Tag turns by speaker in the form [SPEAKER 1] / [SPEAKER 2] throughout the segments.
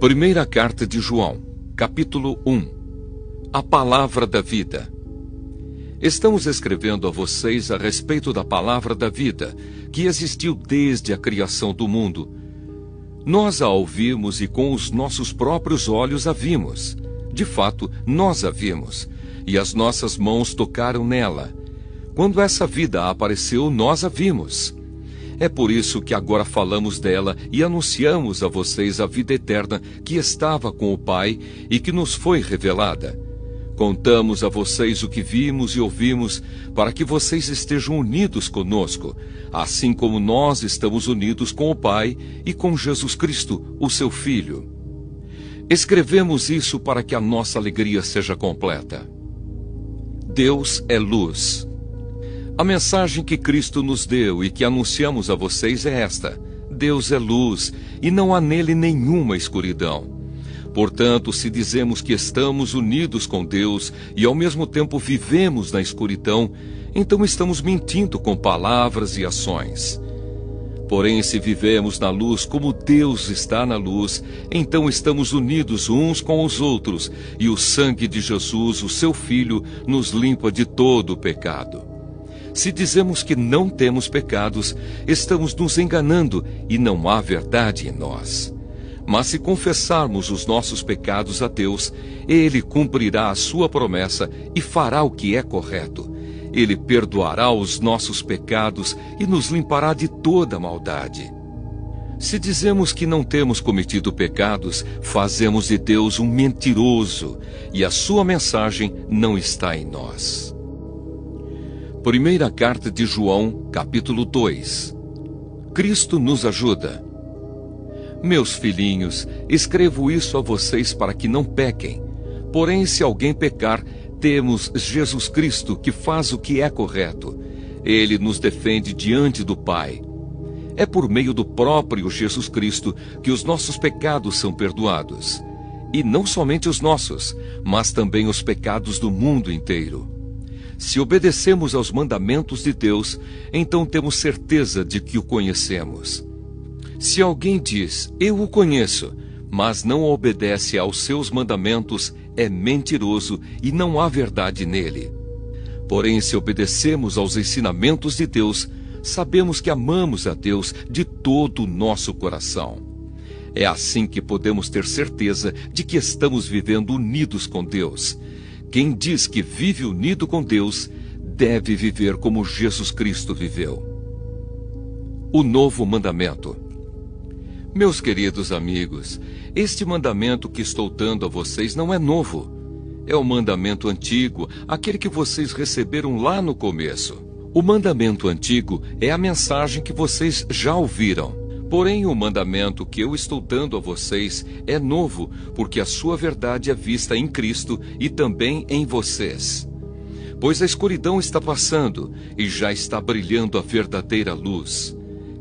[SPEAKER 1] Primeira carta de João, capítulo 1. A palavra da vida. Estamos escrevendo a vocês a respeito da palavra da vida, que existiu desde a criação do mundo. Nós a ouvimos e com os nossos próprios olhos a vimos. De fato, nós a vimos, e as nossas mãos tocaram nela. Quando essa vida apareceu, nós a vimos. É por isso que agora falamos dela e anunciamos a vocês a vida eterna que estava com o Pai e que nos foi revelada. Contamos a vocês o que vimos e ouvimos, para que vocês estejam unidos conosco, assim como nós estamos unidos com o Pai e com Jesus Cristo, o seu Filho. Escrevemos isso para que a nossa alegria seja completa. Deus é luz. A mensagem que Cristo nos deu e que anunciamos a vocês é esta: Deus é luz, e não há nele nenhuma escuridão. Portanto, se dizemos que estamos unidos com Deus e ao mesmo tempo vivemos na escuridão, então estamos mentindo com palavras e ações. Porém, se vivemos na luz como Deus está na luz, então estamos unidos uns com os outros, e o sangue de Jesus, o seu Filho, nos limpa de todo o pecado. Se dizemos que não temos pecados, estamos nos enganando e não há verdade em nós. Mas se confessarmos os nossos pecados a Deus, Ele cumprirá a sua promessa e fará o que é correto. Ele perdoará os nossos pecados e nos limpará de toda maldade. Se dizemos que não temos cometido pecados, fazemos de Deus um mentiroso, e a sua mensagem não está em nós. Primeira carta de João, capítulo 2. Cristo nos ajuda. Meus filhinhos, escrevo isso a vocês para que não pequem. Porém, se alguém pecar, temos Jesus Cristo, que faz o que é correto. Ele nos defende diante do Pai. É por meio do próprio Jesus Cristo que os nossos pecados são perdoados. E não somente os nossos, mas também os pecados do mundo inteiro. Se obedecemos aos mandamentos de Deus, então temos certeza de que o conhecemos. Se alguém diz, eu o conheço, mas não obedece aos seus mandamentos, é mentiroso e não há verdade nele. Porém, se obedecemos aos ensinamentos de Deus, sabemos que amamos a Deus de todo o nosso coração. É assim que podemos ter certeza de que estamos vivendo unidos com Deus. Quem diz que vive unido com Deus, deve viver como Jesus Cristo viveu. O novo mandamento. Meus queridos amigos, este mandamento que estou dando a vocês não é novo. É o mandamento antigo, aquele que vocês receberam lá no começo. O mandamento antigo é a mensagem que vocês já ouviram. Porém, o mandamento que eu estou dando a vocês é novo, porque a sua verdade é vista em Cristo e também em vocês. Pois a escuridão está passando e já está brilhando a verdadeira luz.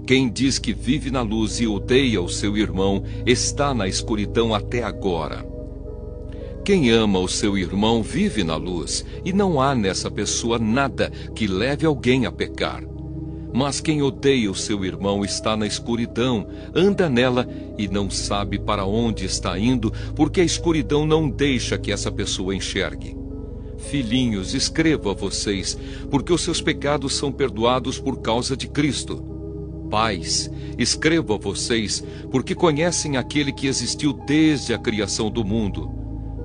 [SPEAKER 1] Quem diz que vive na luz e odeia o seu irmão está na escuridão até agora. Quem ama o seu irmão vive na luz, e não há nessa pessoa nada que leve alguém a pecar. Mas quem odeia o seu irmão está na escuridão, anda nela e não sabe para onde está indo, porque a escuridão não deixa que essa pessoa enxergue. Filhinhos, escrevo a vocês, porque os seus pecados são perdoados por causa de Cristo. Pais, escrevo a vocês, porque conhecem aquele que existiu desde a criação do mundo.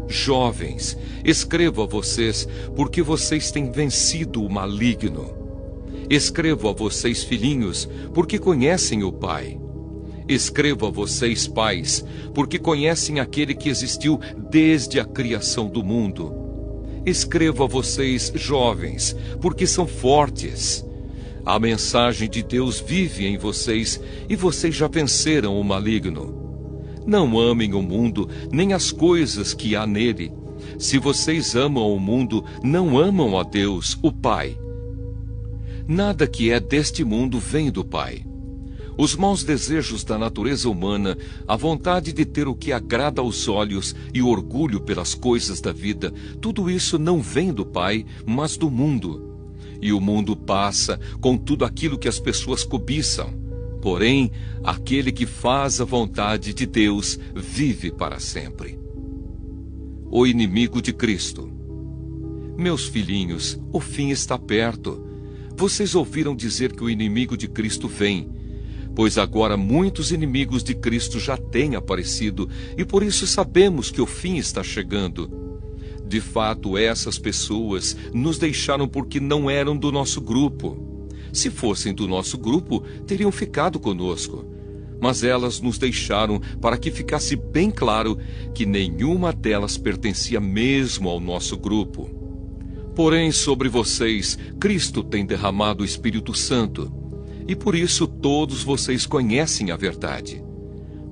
[SPEAKER 1] Jovens, escrevo a vocês, porque vocês têm vencido o maligno. Escrevo a vocês, filhinhos, porque conhecem o Pai. Escrevo a vocês, pais, porque conhecem aquele que existiu desde a criação do mundo. Escrevo a vocês, jovens, porque são fortes. A mensagem de Deus vive em vocês e vocês já venceram o maligno. Não amem o mundo, nem as coisas que há nele. Se vocês amam o mundo, não amam a Deus, o Pai. Nada que é deste mundo vem do Pai. Os maus desejos da natureza humana, a vontade de ter o que agrada aos olhos e o orgulho pelas coisas da vida, tudo isso não vem do Pai, mas do mundo. E o mundo passa com tudo aquilo que as pessoas cobiçam. Porém, aquele que faz a vontade de Deus vive para sempre. O inimigo de Cristo. Meus filhinhos, o fim está perto. Vocês ouviram dizer que o inimigo de Cristo vem, pois agora muitos inimigos de Cristo já têm aparecido, e por isso sabemos que o fim está chegando. De fato, essas pessoas nos deixaram porque não eram do nosso grupo. Se fossem do nosso grupo, teriam ficado conosco. Mas elas nos deixaram para que ficasse bem claro que nenhuma delas pertencia mesmo ao nosso grupo. Porém, sobre vocês, Cristo tem derramado o Espírito Santo, e por isso todos vocês conhecem a verdade.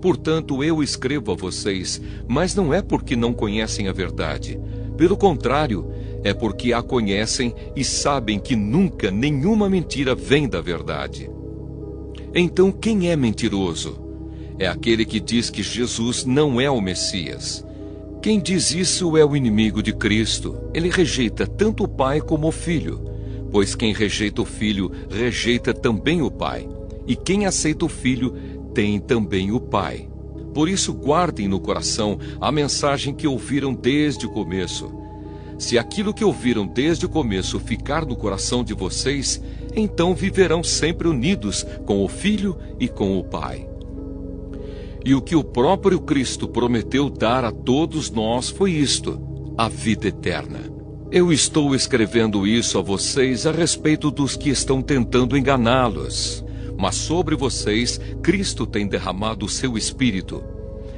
[SPEAKER 1] Portanto, eu escrevo a vocês, mas não é porque não conhecem a verdade. Pelo contrário, é porque a conhecem e sabem que nunca nenhuma mentira vem da verdade. Então, quem é mentiroso? É aquele que diz que Jesus não é o Messias. Quem diz isso é o inimigo de Cristo. Ele rejeita tanto o Pai como o Filho, pois quem rejeita o Filho, rejeita também o Pai. E quem aceita o Filho, tem também o Pai. Por isso, guardem no coração a mensagem que ouviram desde o começo. Se aquilo que ouviram desde o começo ficar no coração de vocês, então viverão sempre unidos com o Filho e com o Pai. E o que o próprio Cristo prometeu dar a todos nós foi isto: a vida eterna. Eu estou escrevendo isso a vocês a respeito dos que estão tentando enganá-los. Mas sobre vocês, Cristo tem derramado o seu Espírito.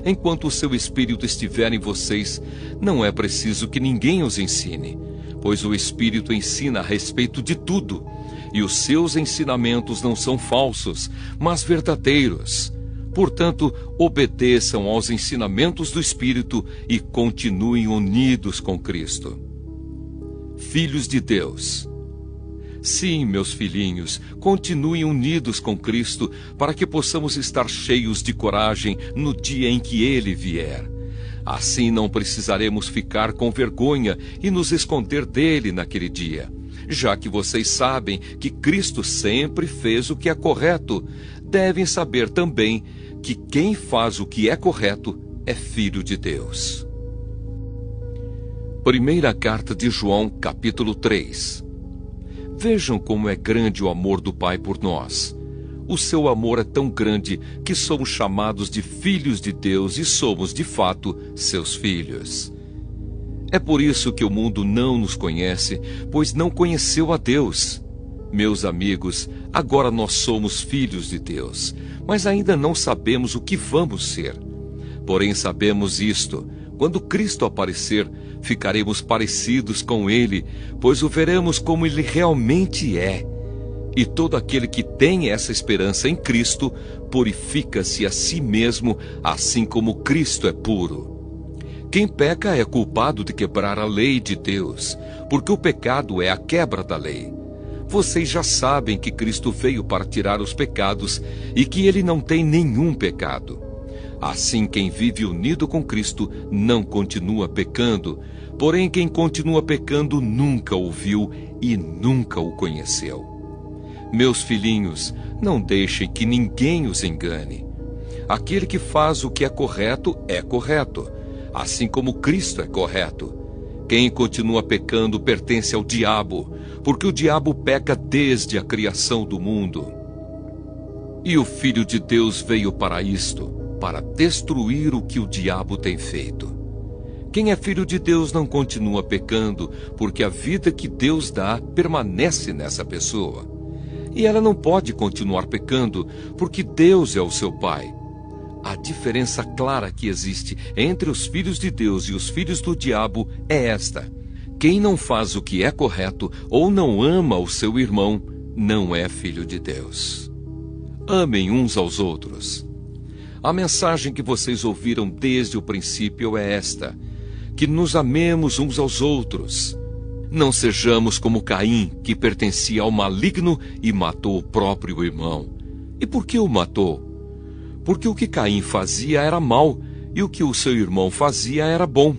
[SPEAKER 1] Enquanto o seu Espírito estiver em vocês, não é preciso que ninguém os ensine, pois o Espírito ensina a respeito de tudo, e os seus ensinamentos não são falsos, mas verdadeiros. Portanto, obedeçam aos ensinamentos do Espírito e continuem unidos com Cristo. Filhos de Deus. Sim, meus filhinhos, continuem unidos com Cristo para que possamos estar cheios de coragem no dia em que Ele vier. Assim não precisaremos ficar com vergonha e nos esconder dele naquele dia. Já que vocês sabem que Cristo sempre fez o que é correto, devem saber também que quem faz o que é correto é filho de Deus. Primeira carta de João, capítulo 3. Vejam como é grande o amor do Pai por nós. O seu amor é tão grande que somos chamados de filhos de Deus e somos, de fato, seus filhos. É por isso que o mundo não nos conhece, pois não conheceu a Deus. Meus amigos, agora nós somos filhos de Deus, mas ainda não sabemos o que vamos ser. Porém sabemos isto: quando Cristo aparecer, ficaremos parecidos com Ele, pois o veremos como Ele realmente é. E todo aquele que tem essa esperança em Cristo, purifica-se a si mesmo, assim como Cristo é puro. Quem peca é culpado de quebrar a lei de Deus, porque o pecado é a quebra da lei. Vocês já sabem que Cristo veio para tirar os pecados e que Ele não tem nenhum pecado. Assim, quem vive unido com Cristo não continua pecando, porém quem continua pecando nunca o viu e nunca o conheceu. Meus filhinhos, não deixem que ninguém os engane. Aquele que faz o que é correto, assim como Cristo é correto. Quem continua pecando pertence ao diabo, porque o diabo peca desde a criação do mundo. E o Filho de Deus veio para isto, para destruir o que o diabo tem feito. Quem é filho de Deus não continua pecando, porque a vida que Deus dá permanece nessa pessoa. E ela não pode continuar pecando, porque Deus é o seu Pai. A diferença clara que existe entre os filhos de Deus e os filhos do diabo é esta: quem não faz o que é correto ou não ama o seu irmão, não é filho de Deus. Amem uns aos outros. A mensagem que vocês ouviram desde o princípio é esta: que nos amemos uns aos outros. Não sejamos como Caim, que pertencia ao maligno e matou o próprio irmão. E por que o matou? Porque o que Caim fazia era mal, e o que o seu irmão fazia era bom.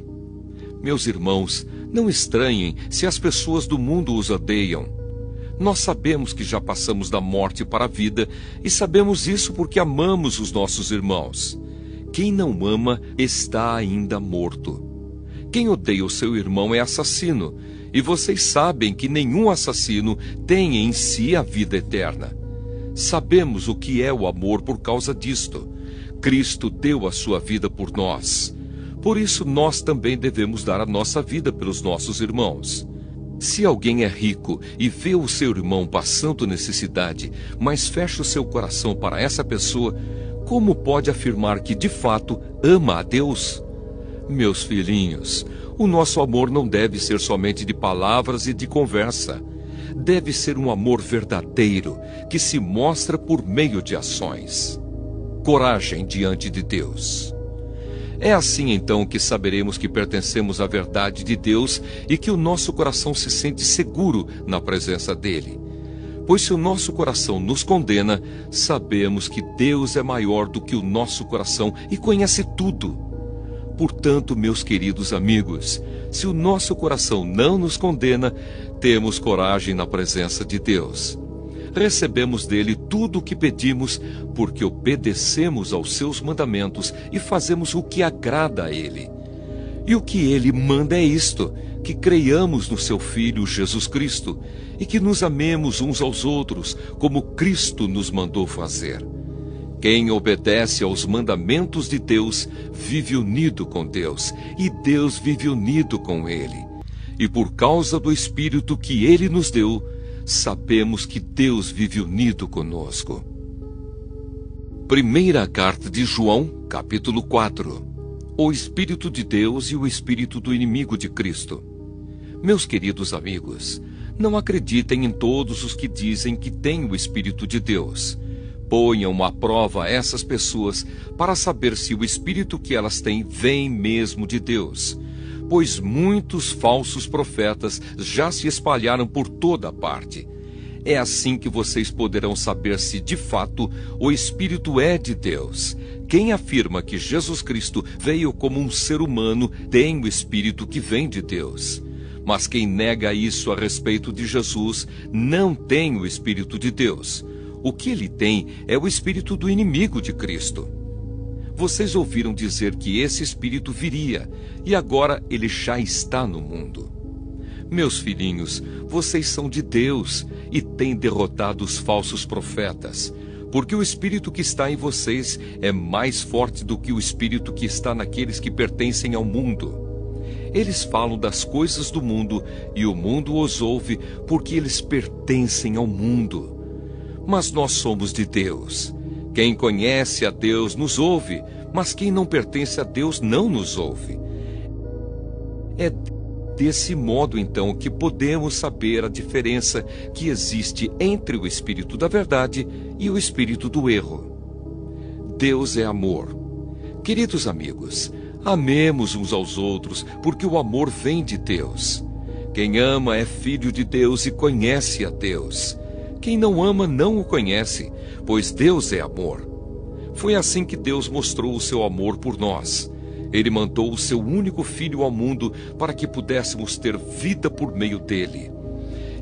[SPEAKER 1] Meus irmãos, não estranhem se as pessoas do mundo os odeiam. Nós sabemos que já passamos da morte para a vida e sabemos isso porque amamos os nossos irmãos. Quem não ama está ainda morto. Quem odeia o seu irmão é assassino, e vocês sabem que nenhum assassino tem em si a vida eterna. Sabemos o que é o amor por causa disto. Cristo deu a sua vida por nós. Por isso nós também devemos dar a nossa vida pelos nossos irmãos. Se alguém é rico e vê o seu irmão passando necessidade, mas fecha o seu coração para essa pessoa, como pode afirmar que de fato ama a Deus? Meus filhinhos, o nosso amor não deve ser somente de palavras e de conversa. Deve ser um amor verdadeiro, que se mostra por meio de ações. Coragem diante de Deus. É assim então que saberemos que pertencemos à verdade de Deus e que o nosso coração se sente seguro na presença dele. Pois se o nosso coração nos condena, sabemos que Deus é maior do que o nosso coração e conhece tudo. Portanto, meus queridos amigos, se o nosso coração não nos condena, temos coragem na presença de Deus. Recebemos dele tudo o que pedimos, porque obedecemos aos seus mandamentos e fazemos o que agrada a ele. E o que ele manda é isto, que creiamos no seu Filho Jesus Cristo, e que nos amemos uns aos outros, como Cristo nos mandou fazer. Quem obedece aos mandamentos de Deus, vive unido com Deus, e Deus vive unido com ele. E por causa do Espírito que ele nos deu, sabemos que Deus vive unido conosco. Primeira carta de João, capítulo 4. O Espírito de Deus e o Espírito do inimigo de Cristo. Meus queridos amigos, não acreditem em todos os que dizem que têm o Espírito de Deus. Ponham à prova essas pessoas para saber se o Espírito que elas têm vem mesmo de Deus. Pois muitos falsos profetas já se espalharam por toda parte. É assim que vocês poderão saber se, de fato, o Espírito é de Deus. Quem afirma que Jesus Cristo veio como um ser humano tem o Espírito que vem de Deus. Mas quem nega isso a respeito de Jesus não tem o Espírito de Deus. O que ele tem é o Espírito do inimigo de Cristo. Vocês ouviram dizer que esse Espírito viria, e agora ele já está no mundo. Meus filhinhos, vocês são de Deus e têm derrotado os falsos profetas, porque o Espírito que está em vocês é mais forte do que o Espírito que está naqueles que pertencem ao mundo. Eles falam das coisas do mundo e o mundo os ouve porque eles pertencem ao mundo. Mas nós somos de Deus. Quem conhece a Deus nos ouve, mas quem não pertence a Deus não nos ouve. É desse modo, então, que podemos saber a diferença que existe entre o Espírito da verdade e o Espírito do erro. Deus é amor. Queridos amigos, amemos uns aos outros, porque o amor vem de Deus. Quem ama é filho de Deus e conhece a Deus. Quem não ama não o conhece, pois Deus é amor. Foi assim que Deus mostrou o seu amor por nós. Ele mandou o seu único Filho ao mundo para que pudéssemos ter vida por meio dele.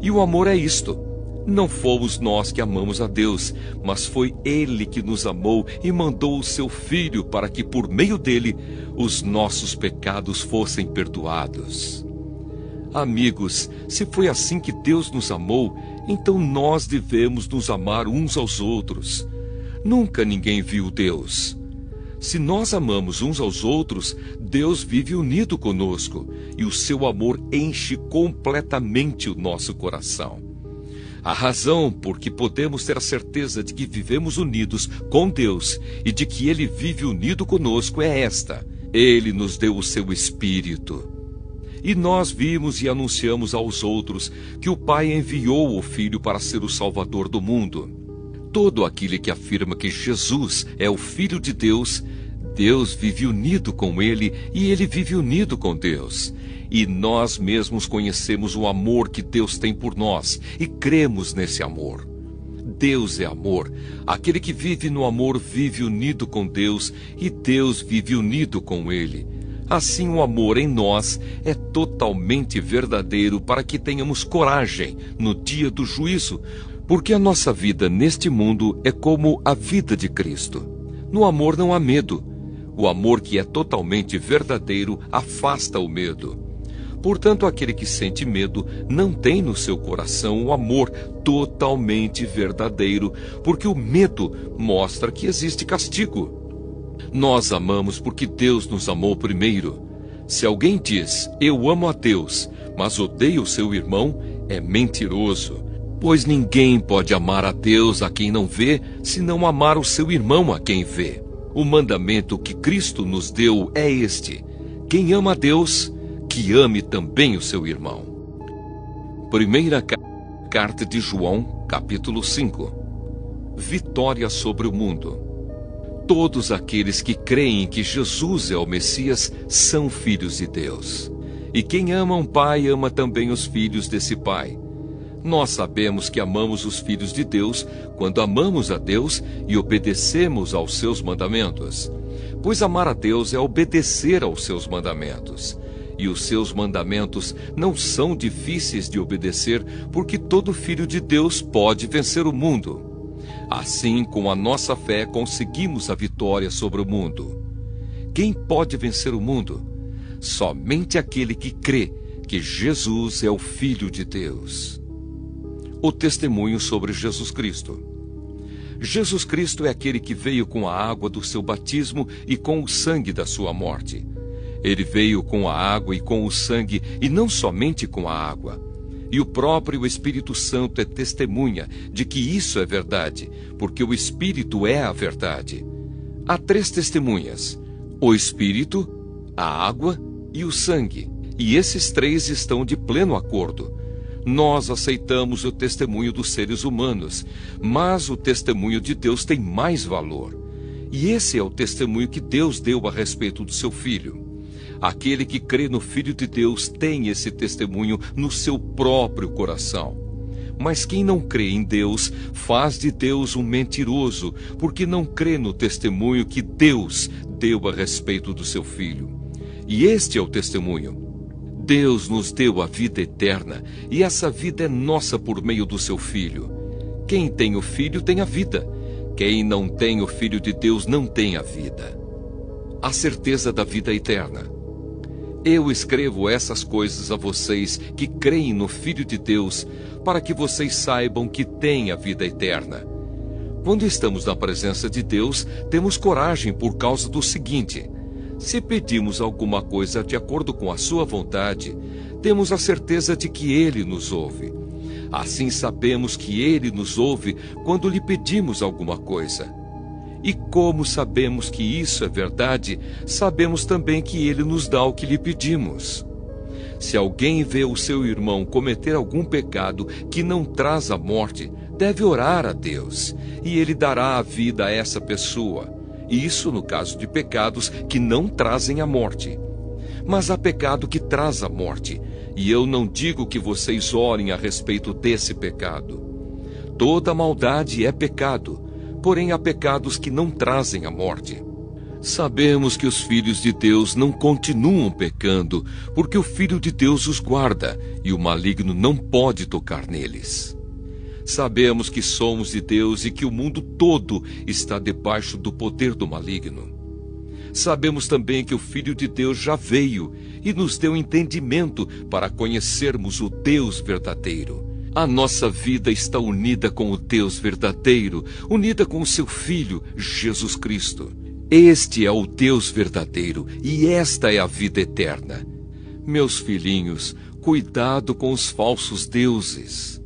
[SPEAKER 1] E o amor é isto: não fomos nós que amamos a Deus, mas foi ele que nos amou e mandou o seu Filho para que por meio dele os nossos pecados fossem perdoados. Amigos, se foi assim que Deus nos amou, então nós devemos nos amar uns aos outros. Nunca ninguém viu Deus. Se nós amamos uns aos outros, Deus vive unido conosco, e o seu amor enche completamente o nosso coração. A razão por que podemos ter a certeza de que vivemos unidos com Deus e de que Ele vive unido conosco é esta: Ele nos deu o seu Espírito. E nós vimos e anunciamos aos outros que o Pai enviou o Filho para ser o Salvador do mundo. Todo aquele que afirma que Jesus é o Filho de Deus, Deus vive unido com ele e ele vive unido com Deus. E nós mesmos conhecemos o amor que Deus tem por nós e cremos nesse amor. Deus é amor. Aquele que vive no amor vive unido com Deus e Deus vive unido com ele. Assim, o amor em nós é totalmente verdadeiro para que tenhamos coragem no dia do juízo, porque a nossa vida neste mundo é como a vida de Cristo. No amor não há medo. O amor que é totalmente verdadeiro afasta o medo. Portanto, aquele que sente medo não tem no seu coração o amor totalmente verdadeiro, porque o medo mostra que existe castigo. Nós amamos porque Deus nos amou primeiro. Se alguém diz, eu amo a Deus, mas odeia o seu irmão, é mentiroso. Pois ninguém pode amar a Deus a quem não vê, senão amar o seu irmão a quem vê. O mandamento que Cristo nos deu é este: quem ama a Deus, que ame também o seu irmão. Primeira carta de João, capítulo 5. Vitória sobre o mundo. Todos aqueles que creem que Jesus é o Messias são filhos de Deus. E quem ama um pai ama também os filhos desse pai. Nós sabemos que amamos os filhos de Deus quando amamos a Deus e obedecemos aos seus mandamentos. Pois amar a Deus é obedecer aos seus mandamentos. E os seus mandamentos não são difíceis de obedecer, porque todo filho de Deus pode vencer o mundo. Assim, com a nossa fé, conseguimos a vitória sobre o mundo. Quem pode vencer o mundo? Somente aquele que crê que Jesus é o Filho de Deus. O testemunho sobre Jesus Cristo. Jesus Cristo é aquele que veio com a água do seu batismo e com o sangue da sua morte. Ele veio com a água e com o sangue, e não somente com a água. E o próprio Espírito Santo é testemunha de que isso é verdade, porque o Espírito é a verdade. Há 3 testemunhas: o Espírito, a água e o sangue. E esses 3 estão de pleno acordo. Nós aceitamos o testemunho dos seres humanos, mas o testemunho de Deus tem mais valor. E esse é o testemunho que Deus deu a respeito do seu Filho. Aquele que crê no Filho de Deus tem esse testemunho no seu próprio coração. Mas quem não crê em Deus faz de Deus um mentiroso, porque não crê no testemunho que Deus deu a respeito do seu Filho. E este é o testemunho. Deus nos deu a vida eterna, e essa vida é nossa por meio do seu Filho. Quem tem o Filho tem a vida. Quem não tem o Filho de Deus não tem a vida. A certeza da vida eterna. Eu escrevo essas coisas a vocês que creem no Filho de Deus, para que vocês saibam que têm a vida eterna. Quando estamos na presença de Deus, temos coragem por causa do seguinte: se pedimos alguma coisa de acordo com a sua vontade, temos a certeza de que Ele nos ouve. Assim sabemos que Ele nos ouve quando lhe pedimos alguma coisa. E como sabemos que isso é verdade, sabemos também que Ele nos dá o que lhe pedimos. Se alguém vê o seu irmão cometer algum pecado que não traz a morte, deve orar a Deus, e Ele dará a vida a essa pessoa. Isso no caso de pecados que não trazem a morte. Mas há pecado que traz a morte, e eu não digo que vocês orem a respeito desse pecado. Toda maldade é pecado. Porém, há pecados que não trazem a morte. Sabemos que os filhos de Deus não continuam pecando, porque o Filho de Deus os guarda, e o maligno não pode tocar neles. Sabemos que somos de Deus e que o mundo todo está debaixo do poder do maligno. Sabemos também que o Filho de Deus já veio e nos deu entendimento para conhecermos o Deus verdadeiro. A nossa vida está unida com o Deus verdadeiro, unida com o seu Filho, Jesus Cristo. Este é o Deus verdadeiro e esta é a vida eterna. Meus filhinhos, cuidado com os falsos deuses.